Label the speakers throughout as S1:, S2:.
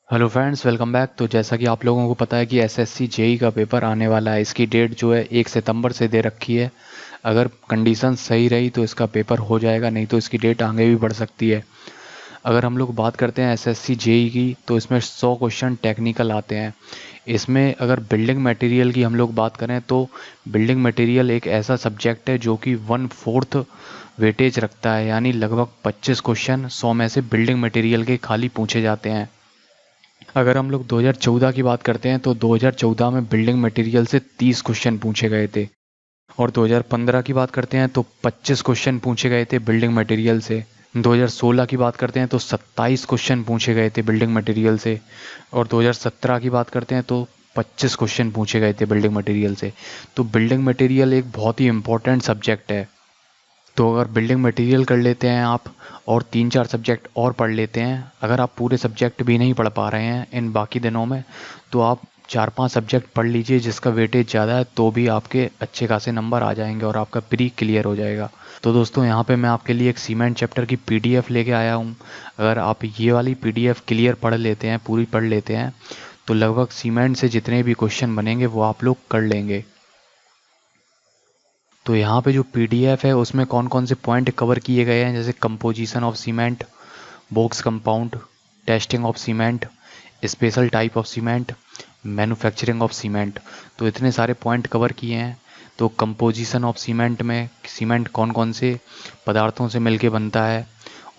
S1: Hello friends, welcome back. तो जैसा कि आप लोगों को पता है कि एसएससी जेई का पेपर आने वाला है। इसकी डेट जो है 1 सितंबर से दे रखी है। अगर कंडीशन सही रही तो इसका पेपर हो जाएगा, नहीं तो इसकी डेट आगे भी बढ़ सकती है। अगर हम लोग बात करते हैं एसएससी जेई की, तो इसमें 100 क्वेश्चन टेक्निकल आते हैं। इसमें अगर बिल्डिंग मटेरियल की हम लोग बात करें तो बिल्डिंग मटेरियल एक ऐसा सब्जेक्ट है जो कि 1/4 वेटेज रखता है, यानी लगभग 25 क्वेश्चन 100 में से बिल्डिंग मटेरियल के खाली पूछे जाते हैं। अगर हम लोग 2014 की बात करते हैं तो 2014 में बिल्डिंग मटेरियल से 30 क्वेश्चन पूछे गए थे। और 2015 की बात करते हैं तो 25 क्वेश्चन पूछे गए थे बिल्डिंग मटेरियल से। 2016 की बात करते हैं तो 27 क्वेश्चन पूछे गए थे बिल्डिंग मटेरियल से। और 2017 की बात करते हैं तो 25 क्वेश्चन पूछे गए थे बिल्डिंग मटेरियल से। तो बिल्डिंग मटेरियल एक बहुत ही इम्पोर्टेंट सब्जेक्ट है। तो अगर बिल्डिंग मटेरियल कर लेते हैं आप और 3-4 सब्जेक्ट और पढ़ लेते हैं, अगर आप पूरे सब्जेक्ट भी नहीं पढ़ पा रहे हैं इन बाकी दिनों में, तो आप 4-5 सब्जेक्ट पढ़ लीजिए जिसका वेटेज ज़्यादा है, तो भी आपके अच्छे खासे नंबर आ जाएंगे और आपका प्री क्लियर हो जाएगा। तो दोस्तों, यहाँ पे मैं आपके लिए एक सीमेंट चैप्टर की पीडीएफ लेके आया हूँ। अगर आप ये वाली पीडीएफ क्लियर पढ़ लेते हैं, पूरी पढ़ लेते हैं, तो लगभग सीमेंट से जितने भी क्वेश्चन बनेंगे वो आप लोग कर लेंगे। तो यहाँ पे जो पीडीएफ है उसमें कौन कौन से पॉइंट कवर किए गए हैं, जैसे composition of cement, box compound, testing of cement, special type of cement, manufacturing of cement. तो इतने सारे पॉइंट कवर किए हैं। तो कंपोजिशन ऑफ सीमेंट में सीमेंट कौन कौन से पदार्थों से मिलके बनता है,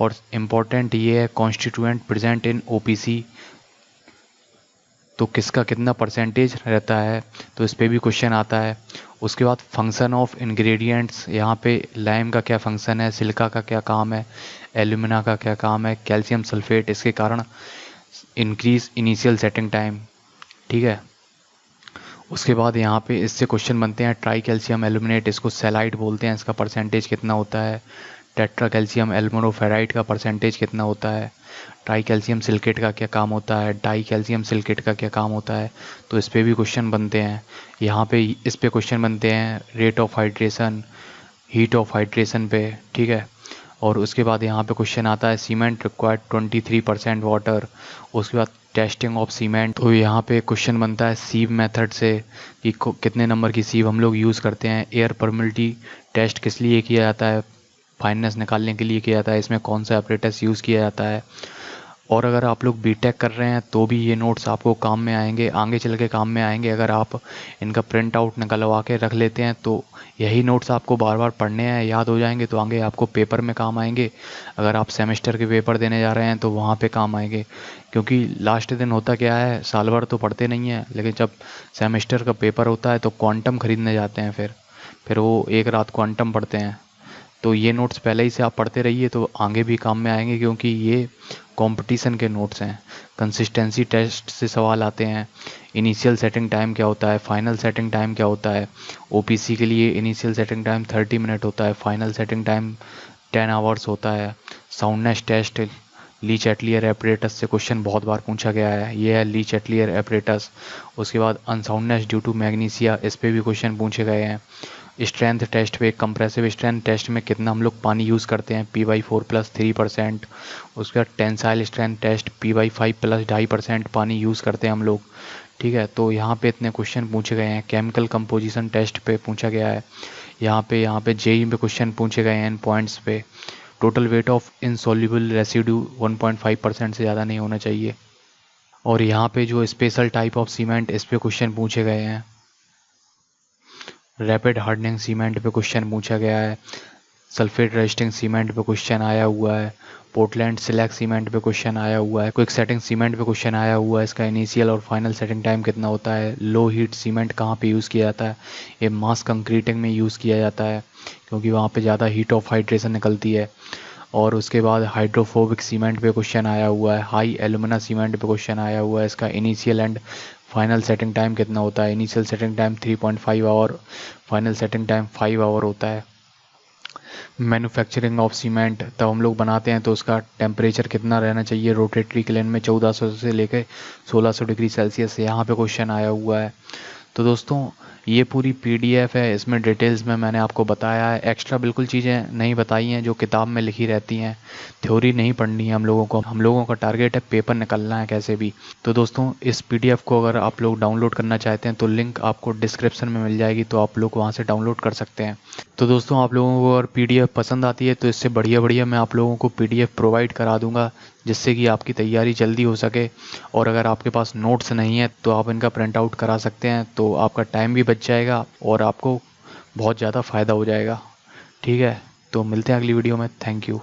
S1: और इम्पॉर्टेंट ये है कॉन्स्टिट्यूएंट प्रेजेंट इन ओपीसी, तो किसका कितना परसेंटेज रहता है, तो इस पे भी क्वेश्चन आता है। उसके बाद फंक्शन ऑफ इंग्रेडिएंट्स, यहाँ पे लाइम का क्या फंक्शन है, सिलिका का क्या काम है, एल्यूमिना का क्या काम है, कैल्शियम सल्फेट इसके कारण इंक्रीज इनिशियल सेटिंग टाइम। ठीक है। उसके बाद यहाँ पे इससे क्वेश्चन बनते हैं ट्राई कैल्शियम एल्यूमिनेट, इसको सेलाइट बोलते हैं, इसका परसेंटेज कितना होता है। टेट्रा कैल्शियम एल्युमिनोफेराइड का परसेंटेज कितना होता है। ट्राई कैल्शियम सिलिकेट का क्या काम होता है, डाई कैल्शियम सिलिकेट का क्या काम होता है। तो इस पे भी क्वेश्चन बनते हैं। यहाँ पे इस पे क्वेश्चन बनते हैं rate of hydration, heat of hydration पे। ठीक है। और उसके बाद यहाँ पे क्वेश्चन आता है सीमेंट रिक्वायर्ड 23% वाटर। उसके बाद टेस्टिंग ऑफ सीमेंट, तो यहाँ पे क्वेश्चन बनता है सीव मेथड से कि कितने नंबर की सीव हम लोग यूज़ करते हैं। एयर परमिलिटी टेस्ट किस लिए किया जाता है, फाइननेस निकालने के लिए किया जाता है, इसमें कौन सा अपरेटस यूज़ किया जाता है। और अगर आप लोग बीटेक कर रहे हैं तो भी ये नोट्स आपको काम में आएंगे, आगे चल के काम में आएंगे। अगर आप इनका प्रिंट आउट निकलवा के रख लेते हैं तो यही नोट्स आपको बार बार पढ़ने हैं, याद हो जाएंगे, तो आगे आपको पेपर में काम आएंगे। अगर आप सेमेस्टर के पेपर देने जा रहे हैं तो वहाँ पे काम आएंगे। क्योंकि लास्ट दिन होता क्या है, साल भर तो पढ़ते नहीं हैं, लेकिन जब सेमेस्टर का पेपर होता है तो क्वांटम खरीदने जाते हैं, फिर वो एक रात क्वांटम पढ़ते हैं। तो ये नोट्स पहले ही से आप पढ़ते रहिए तो आगे भी काम में आएंगे, क्योंकि ये कंपटीशन के नोट्स हैं। कंसिस्टेंसी टेस्ट से सवाल आते हैं। इनिशियल सेटिंग टाइम क्या होता है, फाइनल सेटिंग टाइम क्या होता है। ओपीसी के लिए इनिशियल सेटिंग टाइम 30 मिनट होता है, फाइनल सेटिंग टाइम 10 आवर्स होता है। Soundness test, Le Chatelier apparatus से क्वेश्चन बहुत बार पूछा गया है, ये है ली चैटलियर एपरेटस। उसके बाद अनसाउंडनेस ड्यू टू मैग्नीशिया, इस पे भी क्वेश्चन पूछे गए हैं। स्ट्रेंथ टेस्ट पे, कंप्रेसिव स्ट्रेंथ टेस्ट में कितना हम लोग पानी यूज़ करते हैं, P/4+3%। उसके बाद टेंसाइल स्ट्रेंथ टेस्ट P/5+2.5% पानी यूज़ करते हैं हम लोग। ठीक है। तो यहाँ पे इतने क्वेश्चन पूछे गए हैं। केमिकल कंपोजिशन टेस्ट पे पूछा गया है। यहाँ पे जेई में क्वेश्चन पूछे गए हैं इन पॉइंट्स पे। Total weight of insoluble residue 1.5% से ज़्यादा नहीं होना चाहिए। और यहाँ पे जो स्पेशल टाइप ऑफ सीमेंट, इस पे क्वेश्चन पूछे गए हैं। रैपिड हार्डनिंग सीमेंट पे क्वेश्चन पूछा गया है। सल्फेट रेजिस्टिंग सीमेंट पे क्वेश्चन आया हुआ है। पोर्टलैंड सिलैक सीमेंट पे क्वेश्चन आया हुआ है। क्विक सेटिंग सीमेंट पे क्वेश्चन आया हुआ है, इसका इनिशियल और फाइनल सेटिंग टाइम कितना होता है। लो हीट सीमेंट कहाँ पे यूज़ किया जाता है, ये मास कंक्रीटिंग में यूज़ किया जाता है, क्योंकि वहाँ पे ज़्यादा हीट ऑफ हाइड्रेशन निकलती है। और उसके बाद हाइड्रोफोबिक सीमेंट पे क्वेश्चन आया हुआ है। हाई एलुमिना सीमेंट पे क्वेश्चन आया हुआ है, इसका initial and final setting time कितना होता है। Initial setting time 3.5 hour, final setting time 5 hour होता है। मैन्युफैक्चरिंग ऑफ सीमेंट, तब हम लोग बनाते हैं तो उसका टेम्परेचर कितना रहना चाहिए, रोटेटरी क्लेन में 1400 से लेकर 1600 डिग्री सेल्सियस, यहाँ पे क्वेश्चन आया हुआ है। तो दोस्तों, ये पूरी पीडीएफ है, इसमें डिटेल्स में मैंने आपको बताया है, एक्स्ट्रा बिल्कुल चीज़ें नहीं बताई हैं जो किताब में लिखी रहती हैं। थ्योरी नहीं पढ़नी है हम लोगों का टारगेट है पेपर निकलना है कैसे भी। तो दोस्तों इस पीडीएफ को अगर आप लोग डाउनलोड करना चाहते हैं तो लिंक आपको डिस्क्रिप्शन में मिल जाएगी, तो आप लोग वहाँ से डाउनलोड कर सकते हैं। तो दोस्तों आप लोगों को अगर पीडीएफ पसंद आती है तो इससे बढ़िया मैं आप लोगों को पीडीएफ प्रोवाइड करा दूंगा, जिससे कि आपकी तैयारी जल्दी हो सके। और अगर आपके पास नोट्स नहीं है तो आप इनका प्रिंट आउट करा सकते हैं, तो आपका टाइम भी बच जाएगा और आपको बहुत ज़्यादा फ़ायदा हो जाएगा। ठीक है, तो मिलते हैं अगली वीडियो में। Thank you.